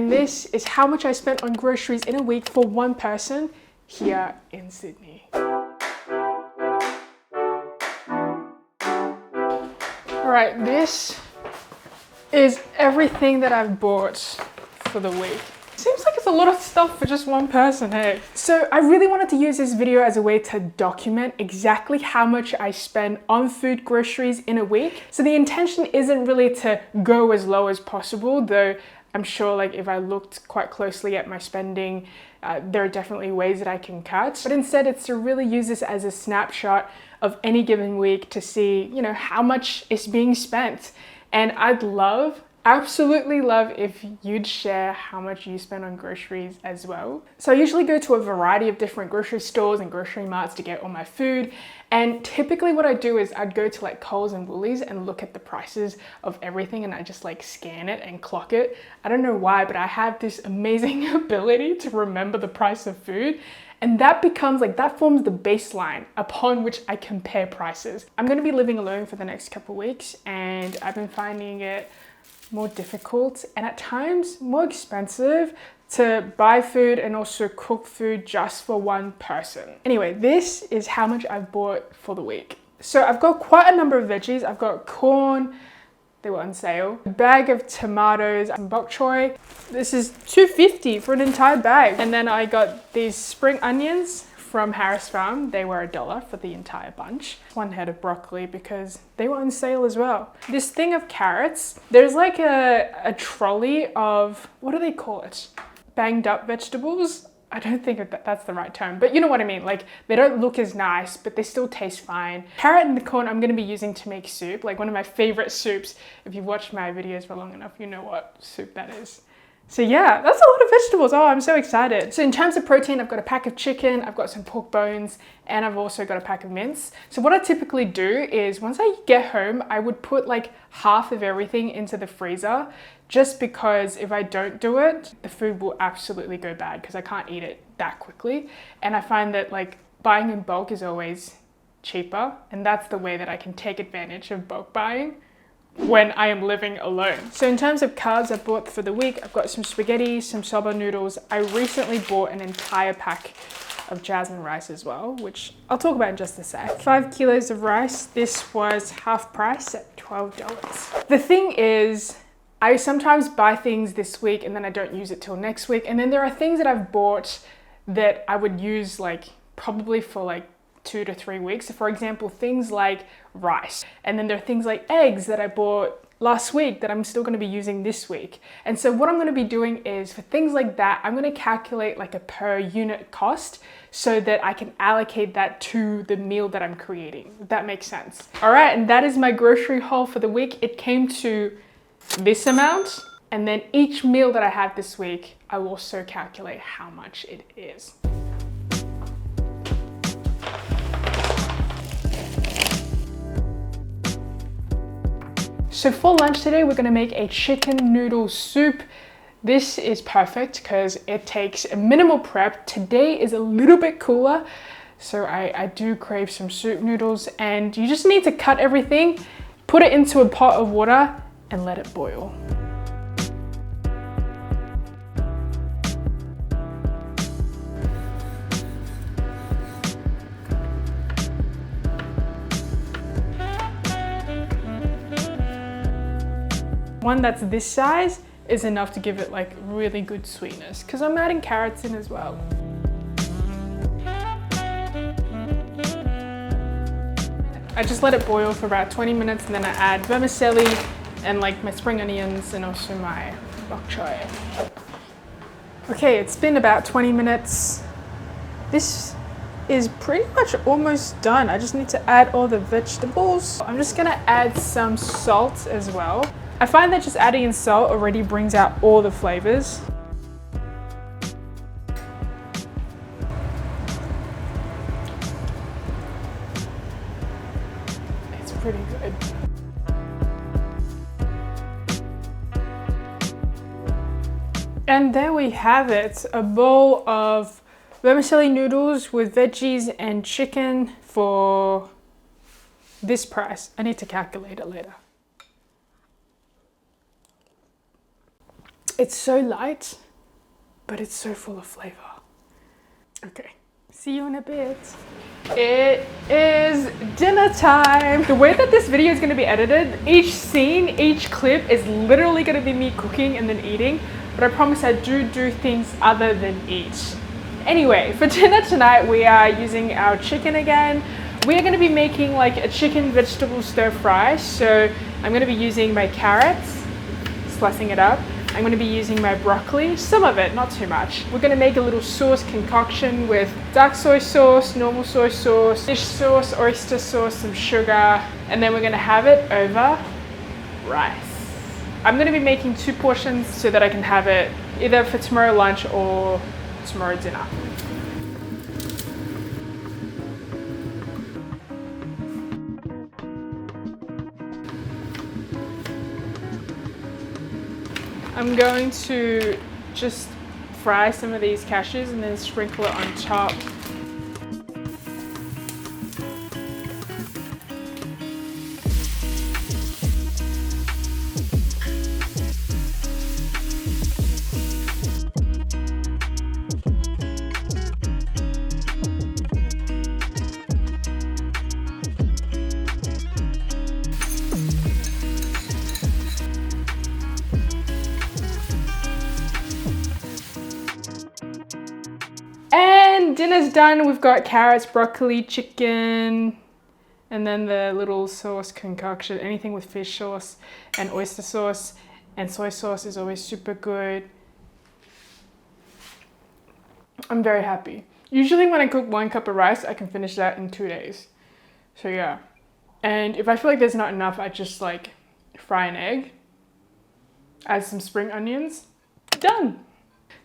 and this is how much I spent on groceries in a week for one person here in Sydney. Alright, this is everything that I've bought for the week. Seems like it's a lot of stuff for just one person, hey? So I really wanted to use this video as a way to document exactly how much I spend on food groceries in a week. So the intention isn't really to go as low as possible, though I'm sure like if I looked quite closely at my spending, there are definitely ways that I can cut. But instead it's to really use this as a snapshot of any given week to see, you know, how much is being spent. And I'd absolutely love if you'd share how much you spend on groceries as well. So I usually go to a variety of different grocery stores and grocery marts to get all my food. And typically what I do is I'd go to like Coles and Woolies and look at the prices of everything, and I just like scan it and clock it. I don't know why, but I have this amazing ability to remember the price of food. And that becomes like, that forms the baseline upon which I compare prices. I'm gonna be living alone for the next couple of weeks, and I've been finding it more difficult and at times more expensive to buy food and also cook food just for one person. Anyway, this is how much I've bought for the week. So I've got quite a number of veggies. I've got corn, they were on sale, a bag of tomatoes, some bok choy. This is $2.50 for an entire bag. And then I got these spring onions from Harris Farm. They were $1 for the entire bunch. One head of broccoli because they were on sale as well. This thing of carrots, there's like a trolley of, what do they call it? Banged up vegetables. I don't think that's the right term, but you know what I mean. Like, they don't look as nice, but they still taste fine. Carrot and the corn I'm gonna be using to make soup, like one of my favorite soups. If you've watched my videos for long enough, you know what soup that is. So yeah, that's a lot of vegetables. Oh, I'm so excited. So in terms of protein, I've got a pack of chicken, I've got some pork bones, and I've also got a pack of mince. So what I typically do is once I get home, I would put like half of everything into the freezer, just because if I don't do it, the food will absolutely go bad because I can't eat it that quickly. And I find that like buying in bulk is always cheaper, and that's the way that I can take advantage of bulk buying when I am living alone. So in terms of carbs I bought for the week, I've got some spaghetti, some Soba noodles. I recently bought an entire pack of jasmine rice as well, which I'll talk about in just a sec. 5 kilos of rice. This was half price at $12. The thing is, I sometimes buy things this week and then I don't use it till next week. And then there are things that I've bought that I would use like probably for like 2 to 3 weeks. So for example, things like rice. And then there are things like eggs that I bought last week that I'm still going to be using this week. And so what I'm going to be doing is for things like that, I'm going to calculate like a per unit cost so that I can allocate that to the meal that I'm creating, if that makes sense. All right, and that is my grocery haul for the week. It came to this amount. And then each meal that I have this week, I will also calculate how much it is. So for lunch today, we're gonna make a chicken noodle soup. This is perfect because it takes a minimal prep. Today is a little bit cooler, so I do crave some soup noodles, and you just need to cut everything, put it into a pot of water and let it boil. One that's this size is enough to give it like really good sweetness because I'm adding carrots in as well. I just let it boil for about 20 minutes and then I add vermicelli and like my spring onions and also my bok choy. Okay, it's been about 20 minutes. This is pretty much almost done. I just need to add all the vegetables. I'm just gonna add some salt as well. I find that just adding in salt already brings out all the flavors. It's pretty good. And there we have it, a bowl of vermicelli noodles with veggies and chicken for this price. I need to calculate it later. It's so light, but it's so full of flavor. Okay, see you in a bit. It is dinner time. The way that this video is going to be edited, each scene, each clip is literally going to be me cooking and then eating, but I promise I do things other than eat. Anyway, for dinner tonight, we are using our chicken again. We are going to be making like a chicken vegetable stir fry. So I'm going to be using my carrots, slicing it up. I'm going to be using my broccoli, some of it, not too much. We're going to make a little sauce concoction with dark soy sauce, normal soy sauce, fish sauce, oyster sauce, some sugar, and then we're going to have it over rice. I'm going to be making 2 portions so that I can have it either for tomorrow lunch or tomorrow dinner. I'm going to just fry some of these cashews and then sprinkle it on top. And dinner's done. We've got carrots, broccoli, chicken, and then the little sauce concoction. Anything with fish sauce and oyster sauce and soy sauce is always super good. I'm very happy. Usually when I cook 1 cup of rice, I can finish that in 2 days. So yeah. And if I feel like there's not enough, I just like fry an egg, add some spring onions, done.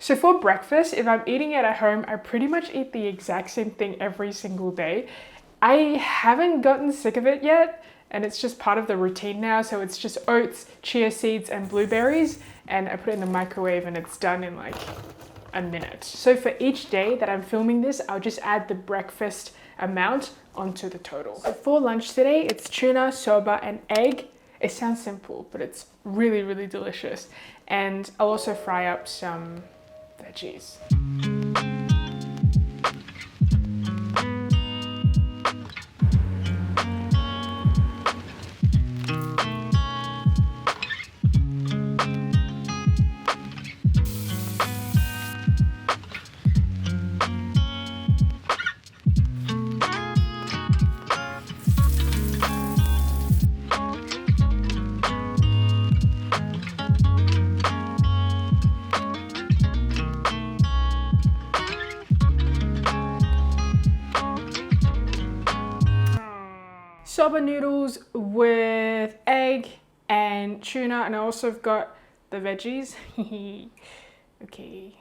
So for breakfast, if I'm eating it at home, I pretty much eat the exact same thing every single day. I haven't gotten sick of it yet, and it's just part of the routine now. So it's just oats, chia seeds, and blueberries, and I put it in the microwave and it's done in like a minute. So for each day that I'm filming this, I'll just add the breakfast amount onto the total. So for lunch today, it's tuna, soba, and egg. It sounds simple, but it's really, really delicious. And I'll also fry up some veggies. Soba noodles with egg and tuna, and I also have got the veggies. Okay.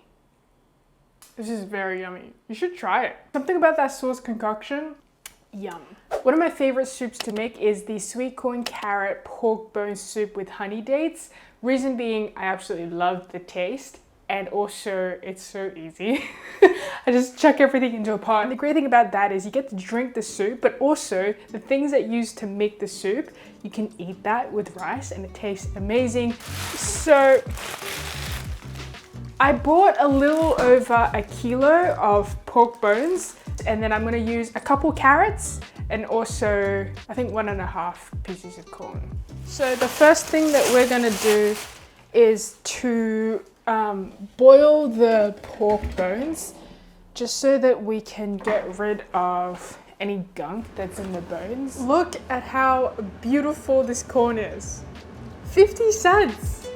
This is very yummy. You should try it. Something about that sauce concoction, yum. One of my favorite soups to make is the sweet corn carrot pork bone soup with honey dates. Reason being, I absolutely love the taste. And also, it's so easy. I just chuck everything into a pot. And the great thing about that is you get to drink the soup, but also the things that you use to make the soup, you can eat that with rice and it tastes amazing. So I bought a little over 1 kilo of pork bones, and then I'm gonna use a couple carrots and also I think 1.5 pieces of corn. So the first thing that we're gonna do is to boil the pork bones just so that we can get rid of any gunk that's in the bones. Look at how beautiful this corn is. 50 cents.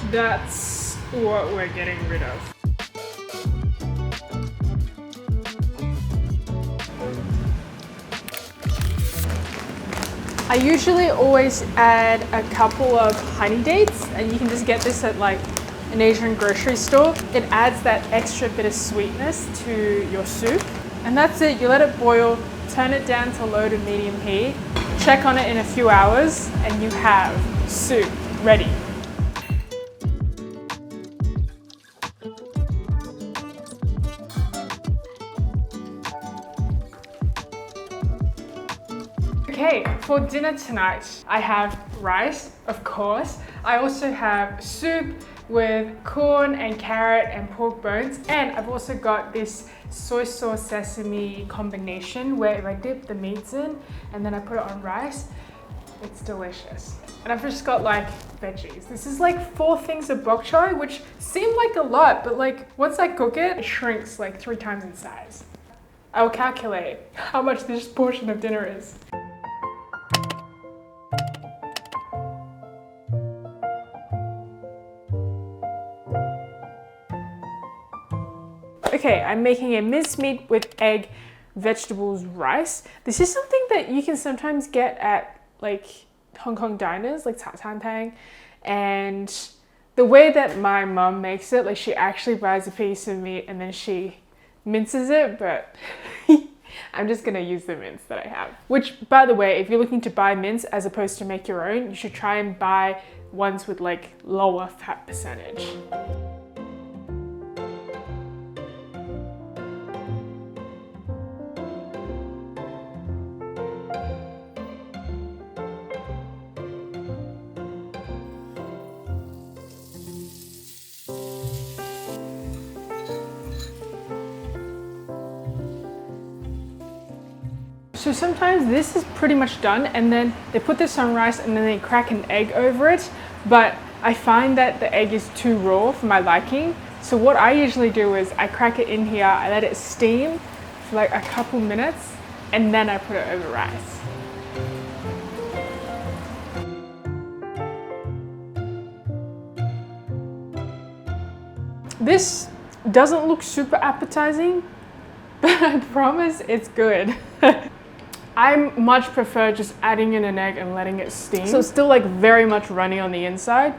That's what we're getting rid of. I usually always add a couple of honey dates, and you can just get this at like an Asian grocery store. It adds that extra bit of sweetness to your soup. And that's it, you let it boil, turn it down to low to medium heat, check on it in a few hours, and you have soup ready. Okay, For dinner tonight, I have rice, of course. I also have soup with corn and carrot and pork bones. And I've also got this soy sauce sesame combination where if I dip the meats in and then I put it on rice, it's delicious. And I've just got like veggies. This is like 4 things of bok choy, which seem like a lot, but like once I cook it, it shrinks like 3 times in size. I'll calculate how much this portion of dinner is. Okay, I'm making a mincemeat with egg, vegetables, rice. This is something that you can sometimes get at like Hong Kong diners, like Tan Tang. And the way that my mum makes it, like she actually buys a piece of meat and then she minces it, but I'm just gonna use the mince that I have. Which, by the way, if you're looking to buy mince as opposed to make your own, you should try and buy ones with like lower fat percentage. So sometimes this is pretty much done and then they put this on rice and then they crack an egg over it. But I find that the egg is too raw for my liking. So what I usually do is I crack it in here, I let it steam for like a couple minutes and then I put it over rice. This doesn't look super appetizing, but I promise it's good. I much prefer just adding in an egg and letting it steam. So it's still like very much runny on the inside.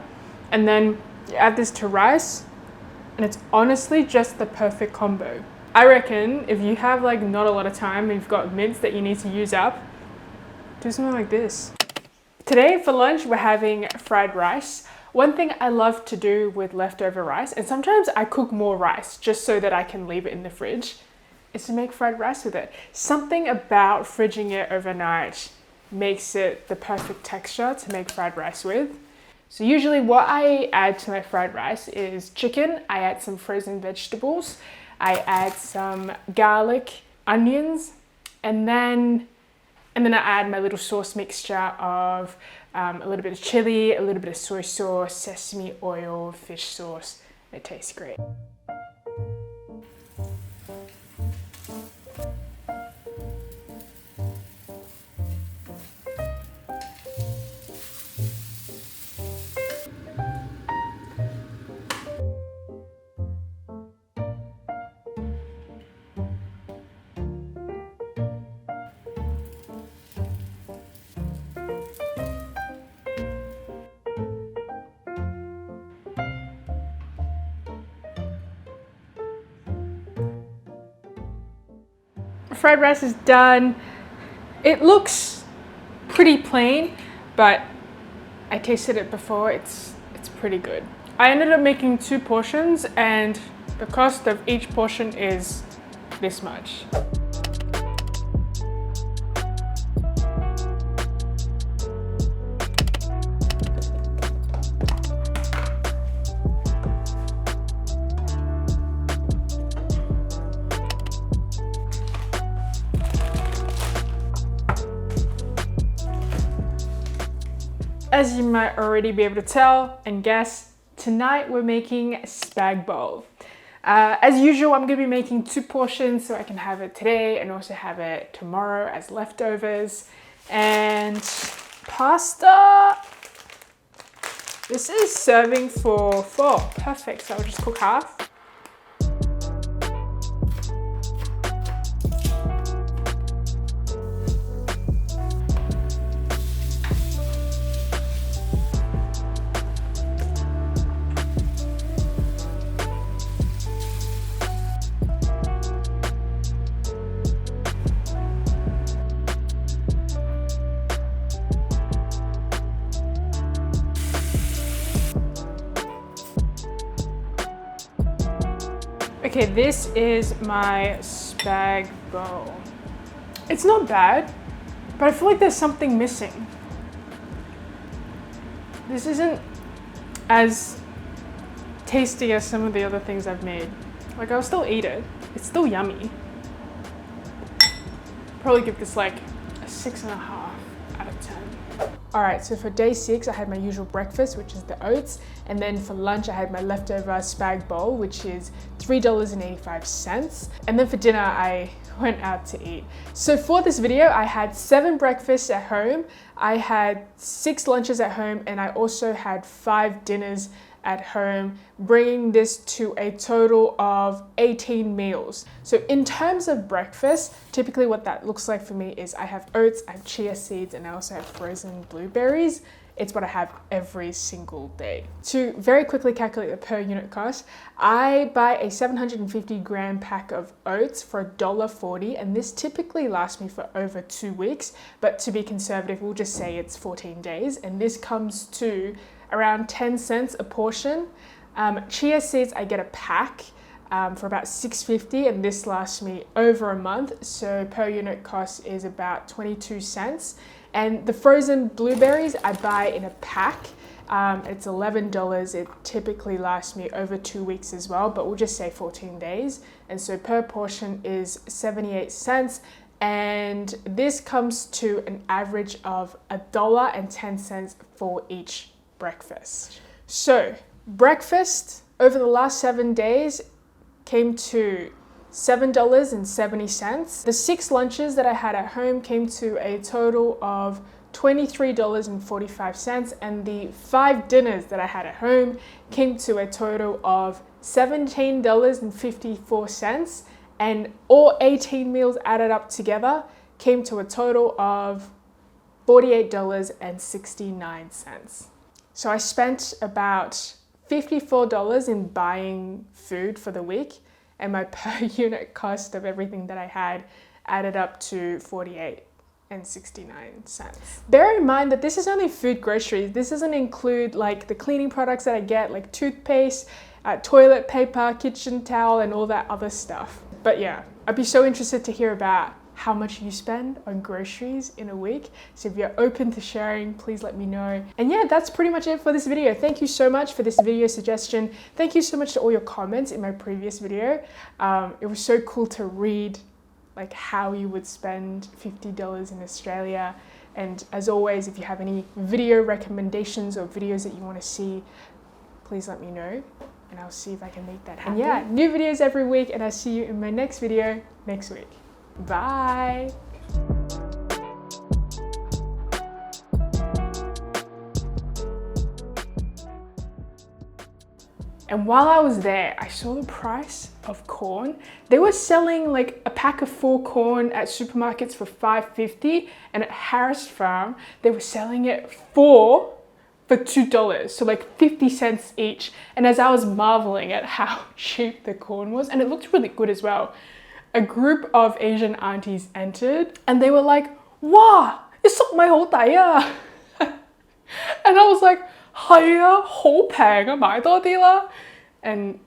And then you add this to rice and it's honestly just the perfect combo. I reckon if you have like not a lot of time and you've got mince that you need to use up, do something like this. Today for lunch, we're having fried rice. One thing I love to do with leftover rice, and sometimes I cook more rice just so that I can leave it in the fridge, is to make fried rice with it. Something about fridging it overnight makes it the perfect texture to make fried rice with. So usually what I add to my fried rice is chicken, I add some frozen vegetables, I add some garlic, onions, and then I add my little sauce mixture of a little bit of chili, a little bit of soy sauce, sesame oil, fish sauce. It tastes great. Fried rice is done. It looks pretty plain, but I tasted it before. It's pretty good. I ended up making 2 portions and the cost of each portion is this much. As you might already be able to tell and guess, tonight we're making spag bowl. As usual, I'm going to be making 2 portions so I can have it today and also have it tomorrow as leftovers. And pasta. This is serving for 4. Perfect. So I'll just cook half. Okay, this is my spag bowl. It's not bad. but I feel like there's something missing. This isn't as tasty as some of the other things I've made. Like, I'll still eat it. It's still yummy. Probably give this like a 6.5 out of 10. All right, so for day 6, I had my usual breakfast, which is the oats. And then for lunch, I had my leftover spag bowl, which is $3.85. And then for dinner, I went out to eat. So for this video, I had 7 breakfasts at home. I had 6 lunches at home, and I also had 5 dinners at home, bringing this to a total of 18 meals. So in terms of breakfast, typically what that looks like for me is I have oats, I have chia seeds, and I also have frozen blueberries. It's what I have every single day. To very quickly calculate the per unit cost, I buy a 750 gram pack of oats for $1.40, and this typically lasts me for over 2 weeks, but to be conservative, we'll just say it's 14 days, and this comes to around 10 cents a portion. Chia seeds, I get a pack for about $6.50, and this lasts me over a month, so per unit cost is about 22 cents. And the frozen blueberries I buy in a pack. It's $11. It typically lasts me over 2 weeks as well, but we'll just say 14 days. And so per portion is 78 cents. And this comes to an average of $1.10 for each breakfast. So breakfast over the last 7 days came to $7.70. The 6 lunches that I had at home came to a total of $23.45, and the 5 dinners that I had at home came to a total of $17.54, and all 18 meals added up together came to a total of $48.69. So I spent about $54 in buying food for the week, and my per unit cost of everything that I had added up to $48.69. Bear in mind that this is only food groceries. This doesn't include like the cleaning products that I get, like toothpaste, toilet paper, kitchen towel, and all that other stuff. But yeah, I'd be so interested to hear about how much you spend on groceries in a week. So if you're open to sharing, please let me know. And yeah, that's pretty much it for this video. Thank you so much for this video suggestion. Thank you so much to all your comments in my previous video. It was so cool to read like how you would spend $50 in Australia. And as always, if you have any video recommendations or videos that you want to see, please let me know, and I'll see if I can make that happen. And yeah, new videos every week, and I'll see you in my next video next week. Bye. And while I was there, I saw the price of corn. They were selling like a pack of 4 corn at supermarkets for $5.50, and at Harris Farm, they were selling it for $2, so like 50 cents each. And as I was marveling at how cheap the corn was, and it looked really good as well, a group of Asian aunties entered, and they were like, "Wow, it's so my whole day." And I was like, "係啊，好平啊，買多啲啦." And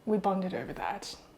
we bonded over that.